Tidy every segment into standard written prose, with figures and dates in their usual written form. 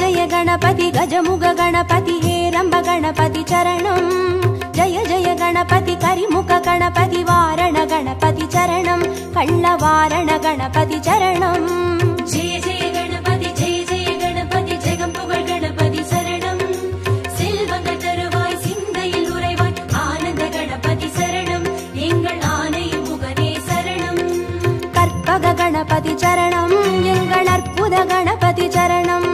जय गणपति गजमुग गणपति हेरंब गणपति चरणं जय जय गणपति करिमुख गणपति वारण गणपति चरणं कल्लवारण गणपति चरणं जय जय गणपति जगम्पुगळ गणपति शरणं செல்வங்கள் தருவாய் சிந்தையில் உறைவாய் ஆனந்த கணபதி சரணம் எங்கள் ஆணையும் முகனே சரணம் கற்பக गणपति चरणं எங்கள் அற்புத गणपति चरणं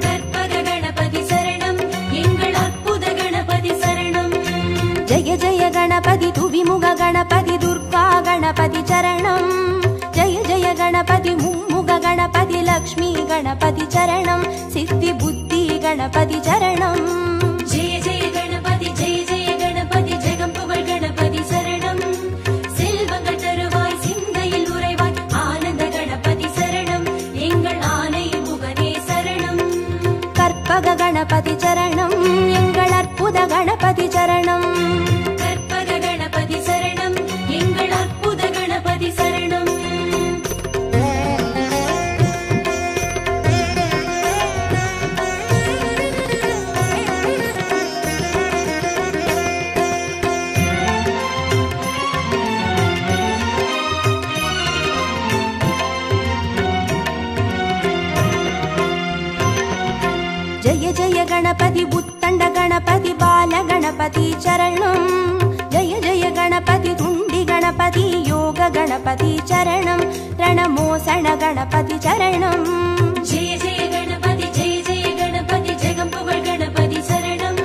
கற்பக गणपति சரணம் எங்கள் அற்புத गणपति சரணம் जय जय गणपति तुविमुग गणपति दुर्गा गणपति चरणं जय जय गणपति मुम्मुग गणपति लक्ष्मी गणपति चरणं सिद्धि बुद्धि गणपति चरणं जय जय गणपति जगम्पुगळ गणपति शरणं செல்வங்கள் தருவாய் சிந்தையில் உறைவாய் ஆனந்த கணபதி சரணம் எங்கள் ஆணையும் முகனே சரணம் கற்பக गणपति चरणं எங்கள் அற்புத गणपति चरणं கற்பக गणपति சரணம் எங்கள் அற்புத கணபதி சரணம் जय जय गणपति बुत्तंड गणपति बाल गणपति चरणं जय जय गणपति तुंडी गणपति योग गणपति चरणं रणमोसण गणपति चरणं जय जय गणपति जगम्पुगळ गणपति शरणं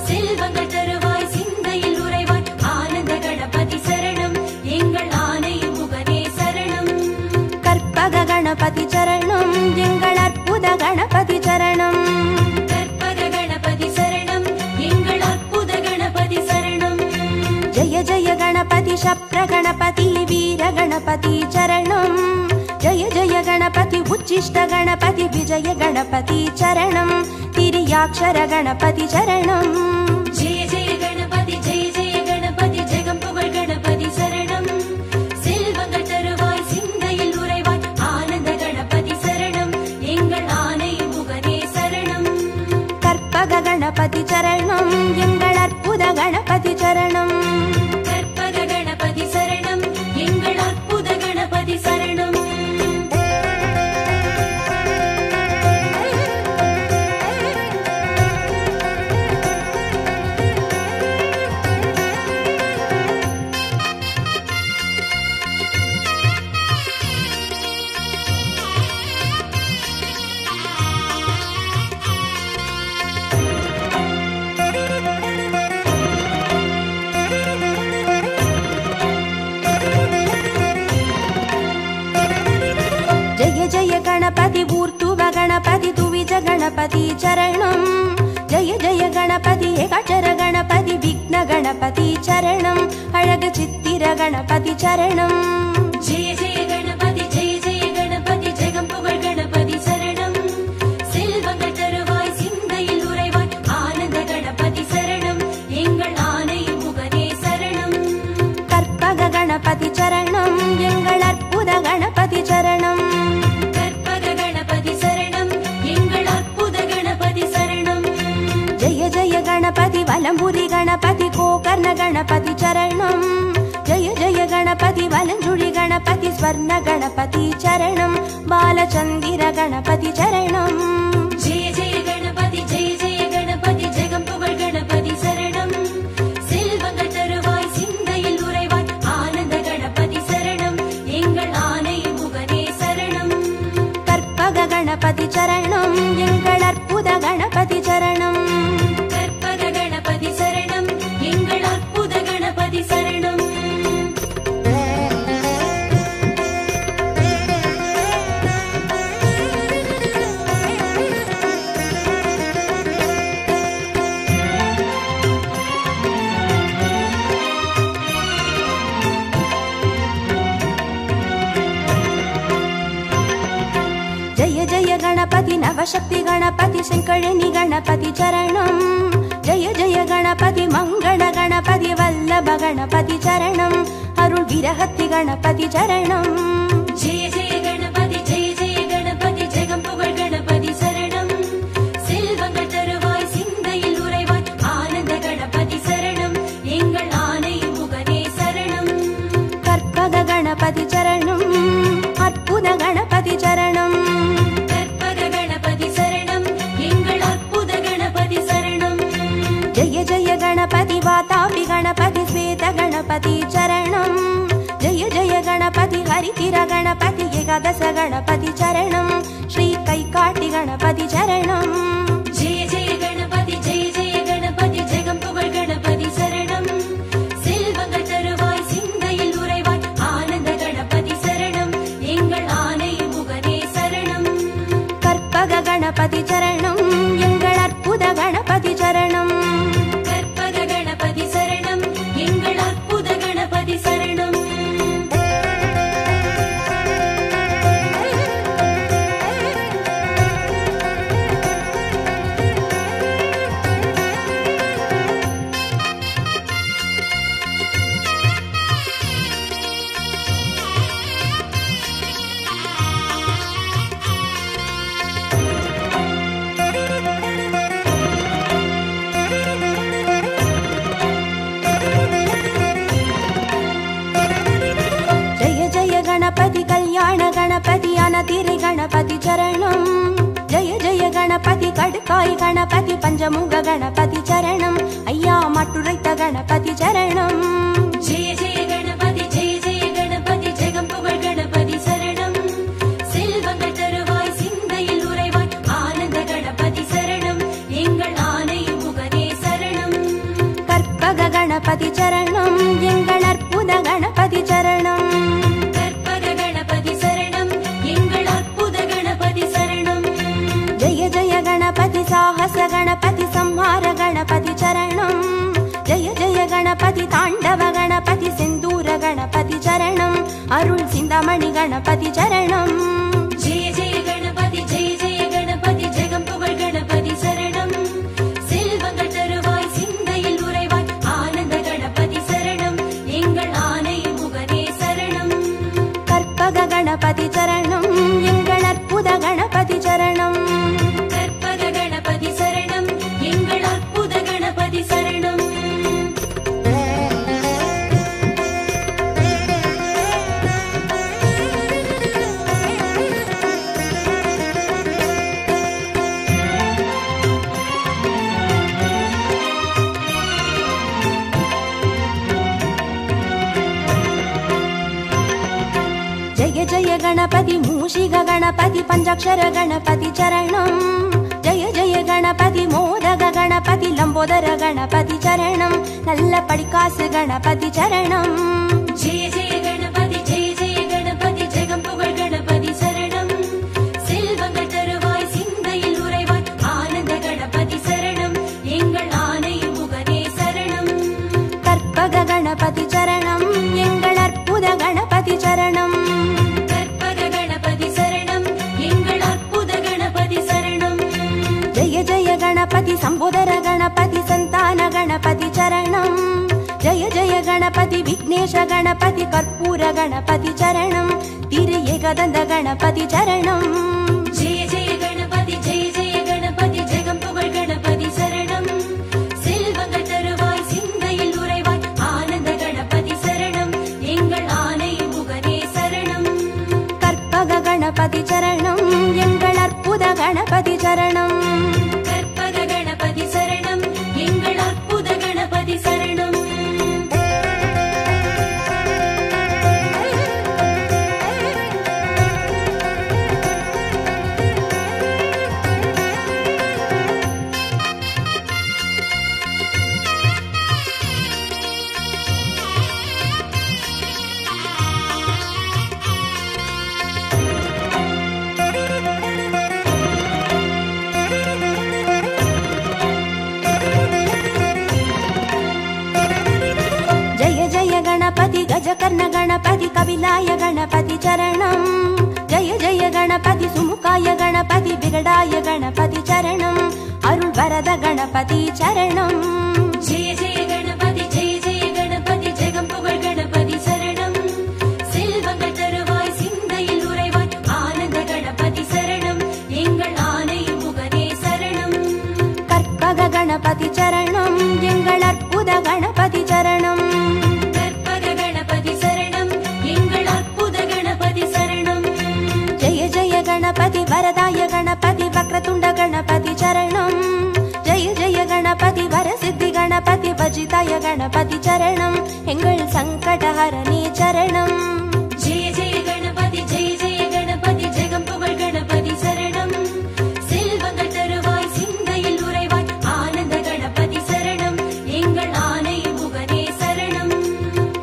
செல்வங்கள் தருவாய் சிந்தையில் உறைவாய் ஆனந்த கணபதி சரணம் எங்கள் ஆணையும் முகனே சரணம் கற்பக गणपति चरणं எங்கள் அற்புத गणपति चरणं கற்பக गणपति சரணம் எங்கள் அற்புத கணபதி சரணம் जय जय गणपति शप्र गणपति वीर गणपति चरणं जय जय गणपति उच्चिष्ट गणपति विजय गणपति चरणं तिर्याक्षर गणपति चरणं जय जय गणपति जगम्पुगळ गणपति शरणं செல்வங்கள் தருவாய் சிந்தையில் உறைவாய் ஆனந்த கணபதி சரணம் எங்கள் ஆணையும் முகனே சரணம் கற்பக गणपति चरणं எங்கள் அற்புத गणपति चरणं கற்பக गणपति சரணம் எங்கள் அற்புத கணபதி சரணம் जय जय गणपति ऊर्ध्व गणपति तुविज गणपति चरणं जय जय गणपति एकाक्षर गणपति विघ्न गणपति चरणं अळग चित्तिर गणपति चरणं जय जय गणपति जगम्पुगळ गणपति शरणं செல்வங்கள் தருவாய் சிந்தையில் உறைவாய் ஆனந்த கணபதி சரணம் எங்கள் ஆணையும் முகனே சரணம் கற்பக गणपति चरणं எங்கள் அற்புத गणपति चरणं கற்பக गणपति சரணம் எங்கள் அற்புத கணபதி சரணம் जय जय गणपति वलंबुरी गणपति गोकर्ण गणपति चरणं जय जय गणपति वलंजुळि गणपति स्वर्ण गणपति चरणं बालचंदिर गणपति चरणं जय जय गणपति जगम्पुगळ गणपति शरणं செல்வங்கள் தருவாய் சிந்தையில் உறைவாய் ஆனந்த கணபதி சரணம் எங்கள் ஆணையும் முகனே சரணம் கற்பக गणपति चरणं எங்கள் அற்புத गणपति चरणं கற்பக गणपति சரணம் எங்கள் அற்புத கணபதி சரணம் जय जय गणपति नवशक्ति गणपति शंकरनि गणपति चरणं जय जय गणपति मंगल गणपति वल्लभ गणपति चरणं अरुள் विरहति गणपति चरणं जय जय गणपति जगम्पुगळ गणपति शरणं गणपति चरणं जय जय गणपति हरितिर गणपति एकादश गणपति चरणं श्री कैकाटि गणपति चरणं जय जय गणपति जगं पुगழ் गणपति शरणं செல்வங்கள் தருவாய் சிந்தையில் உறைவாய் ஆனந்த கணபதி சரணம் எங்கள் ஆனை முகனே சரணம் கற்பக गणपति चरणं எங்கள் அற்புத गणपति चरणं கற்பக கணபதி சரணம் எங்கள் அற்புத கணபதி சரணம் गणपति कल्याण गणपति अनतिरि गणपति चरणं जय जय गणपति कड्काय गणपति पंचमुख गणपति चरणं अय्या मट्टुरैत गणपति चरणं जय जय गणपति जगं पुगழ் गणपति शरणं செல்வங்கள் தருவாய் சிந்தையில் உறைவாய் ஆனந்த கணபதி சரணம் எங்கள் ஆனை முகனே சரணம் கற்பக गणपति चरणं எங்கள் அற்புத गणपति चरणं गणपति साहस गणपति संहार गणपति चरणं जय जय गणपति तांडव गणपति सिंदूर गणपति चरणं अरुள் सिंदमणि गणपति चरणं जय जय गणपति जगं पुगழ் गणपति शरणं செல்வங்கள் தருவாய் சிந்தையில் உறைவாய் ஆனந்த கணபதி சரணம் எங்கள் ஆனை முகனே சரணம் கற்பக गणपति चरणं எங்கள் அற்புத गणपति चरणं जय जय गणपति मूषिक गणपति पंचाक्षर गणपति चरणं जय जय गणपति मोदक गणपति लंबोदर गणपति चरणं नल्ल पडिकासु गणपति चरणं जय जय गणपति जगं पुगழ் गणपति शरणं செல்வங்கள் தருவாய் சிந்தையில் உறைவாய் ஆனந்த கணபதி சரணம் எங்கள் ஆனை முகனே சரணம் கற்பக गणपति चरणं எங்கள் அற்புத गणपति चरणं जय जय गणपति संबोधर गणपति संतान गणपति चरणं जय जय गणपति विघ्नेश गणपति कर्पूर गणपति चरणं तिरु एकदंत गणपति चरणं जय जय गणपति जगं पुगழ் गणपति शरणं செல்வங்கள் தருவாய் சிந்தையில் உறைவாய் ஆனந்த கணபதி சரணம் எங்கள் ஆனை முகனே சரணம் கற்பக गणपति चरणं எங்கள் அற்புத गणपति चरणं கற்பக கணபதி சரணம் எங்கள் அற்புத கணபதி சரணம் गणपति गजकर्ण गणपति कपिलाय गणपति चरणं जय जय गणपति सुमुखाय गणपति विगडाय गणपति चरणं अरुள் वरद गणपति चरणं जय जय गणपति जगं पुगழ் गणपति शरणं செல்வங்கள் தருவாய் சிந்தையில் உறைவாய் ஆனந்த கணபதி சரணம் எங்கள் ஆனை முகனே சரணம் கற்பக गणपति चरणं எங்கள் அற்புத गणपति चरणं गणपति वरदाय गणपति वक्रतुंड गणपति चरणं जय जय गणपति वरसिद्धि गणपति वजिताय गणपति चरणं एंगल சங்கடஹரணே சரணம். ஜெய ஜெய கணபதி ஜெய ஜெய கணபதி ஜெகம் புகழ் கணபதி சரணம். செல்வங்கள் தருவாய் சிந்தையில் உறைவாய் ஆனந்த கணபதி சரணம். எங்கள் ஆனை முகனே சரணம்.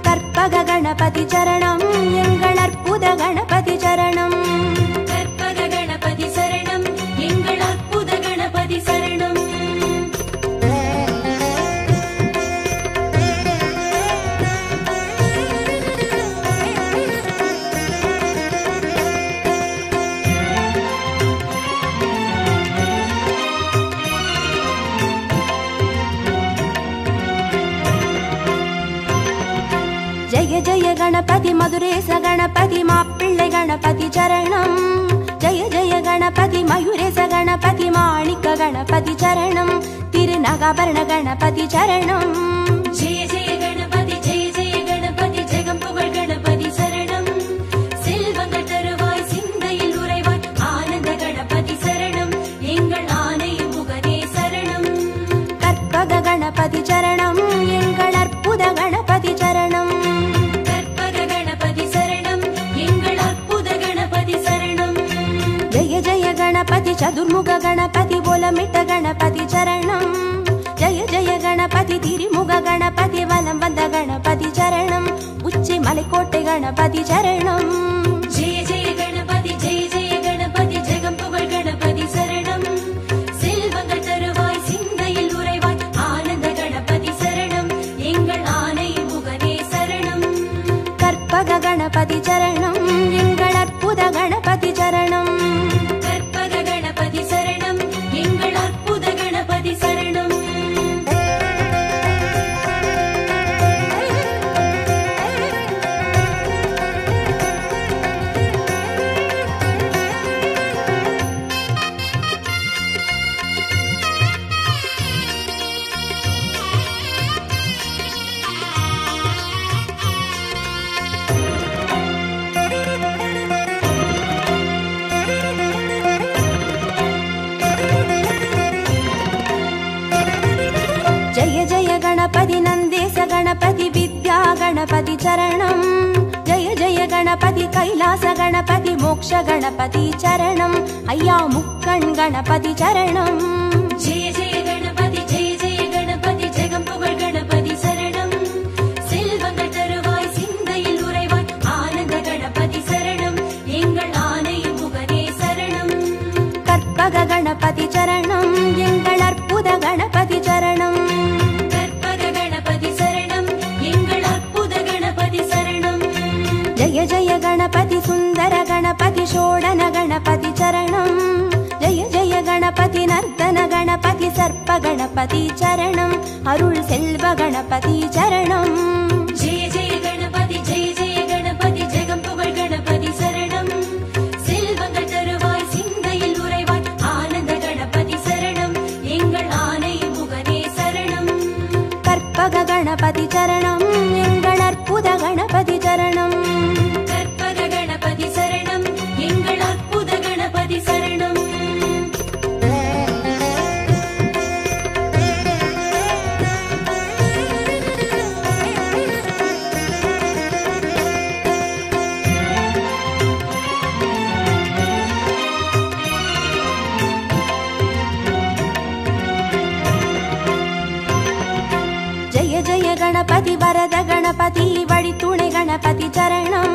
கற்பக கணபதி சரணம். எங்கள் அற்புத கணபதி சரணம். கற்பக கணபதி சரணம். எங்கள் அற்புத கணபதி சரணம். ஜெய ஜெய கணபதி மதுரேச கணபதி மாப்பிள்ளை கணபதி சரணம். ஜெய ஜெய கணபதி மயூரேச கணபதி மாணிக்க கணபதி சரணம். திருநகாபரண கணபதி சரணம். ஜெய ஜெய கணபதி ஜெய ஜெய கணபதி ஜெகம் புகழ் கணபதி சரணம். செல்வங்கள் தருவாய் சிந்தையில் உறைவாய் ஆனந்த கணபதி சரணம். எங்கள் ஆனை முகனே சரணம். கற்பக கணபதி சரணம். எங்கள் அற்புத கணபதி சரணம். கற்பக கணபதி சரணம். எங்கள் அற்புத கணபதி சரணம். ஜெய ஜெய கணபதி சதுர்முக கணபதி ஓலமிட்ட கணபதி சரணம். ஜெய ஜெய கணபதி திரிமுக கணபதி வலம் வந்த கணபதி சரணம். உச்சி மலைக்கோட்டை கணபதி சரணம். ஜெய ஜெய கணபதி ஜெய ஜெய கணபதி ஜெகம் புகழ் கணபதி சரணம். செல்வங்கள் தருவாய் சிந்தையில் உறைவாய் ஆனந்த கணபதி சரணம். எங்கள் ஆனை முகனே சரணம். கற்பக கணபதி சரணம். எங்கள் அற்புத கணபதி சரணம். கற்பக கணபதி சரணம். எங்கள் அற்புத கணபதி சரணம். ஜெய ஜெய கணபதி நந்தேச கணபதி வித்யா கணபதி சரணம். ஜெய ஜெய கணபதி கைலாச கணபதி மோக்ஷ கணபதி சரணம். ஐயா முக்கண் கணபதி சரணம். ஜெய ஜெய கணபதி ஜெய ஜெய கணபதி ஜெகம் புகழ் கணபதி சரணம். செல்வங்கள் தருவாய் சிந்தையில் உறைவாய் ஆனந்த கணபதி சரணம். எங்கள் ஆனை முகனே சரணம். கற்பக கணபதி சரணம். எங்கள் அற்புத கணபதி சரணம். கற்பக கணபதி சரணம். எங்கள் அற்புத கணபதி சரணம். ஜெய ஜெய கணபதி சுந்தர கணபதி ஷோடன கணபதி சரணம். ஜெய ஜெய கணபதி நர்த்தன கணபதி சர்ப்ப கணபதி சரணம். அருள் செல்வ கணபதி சரணம். ஜெய ஜெய கணபதி ஜெய ஜெய கணபதி ஜெகம் புகழ் கணபதி சரணம். செல்வங்கள் தருவாய் சிந்தையில் உறைவாய் ஆனந்த கணபதி சரணம். எங்கள் ஆனை முகனே சரணம். கற்பக கணபதி சரணம். எங்கள் அற்புத கணபதி சரணம். கற்பக கணபதி சரணம். எங்கள் அற்புத கணபதி சரணம். ஜெய ஜெய கணபதி வரத கணபதி வழித்துணை கணபதி சரணம்.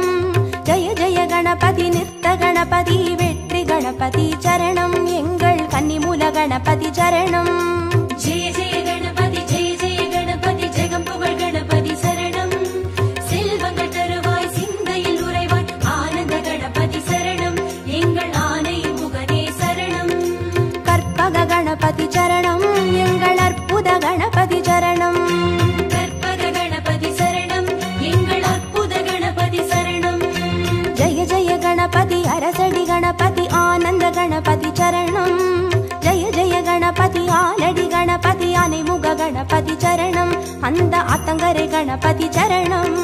ஜெய ஜெய கணபதி நிறுத்த கணபதி வெற்றி கணபதி சரணம். எங்கள் கன்னிமூல கணபதி சரணம். ஜெய ஜெய கணபதி ஜெய ஜெய கணபதி ஜெகம் புகழ் கணபதி சரணம். செல்வங்கள் தருவாய் சிந்தையில் உறைவாய் ஆனந்த கணபதி சரணம். எங்கள் ஆனை முகனே சரணம். கற்பக கணபதி சரணம். எங்கள் அற்புத கணபதி சரணம். கற்பக கணபதி சரணம். எங்கள் அற்புத கணபதி சரணம். ஜெய ஜெய கணபதி அரசடி கணபதி ஆனந்த கணபதி சரணம். ஜெய ஜெய கணபதி ஆலடி கணபதி ஆனை முக கணபதி சரணம். அந்த ஆத்தங்கரை கணபதி சரணம்.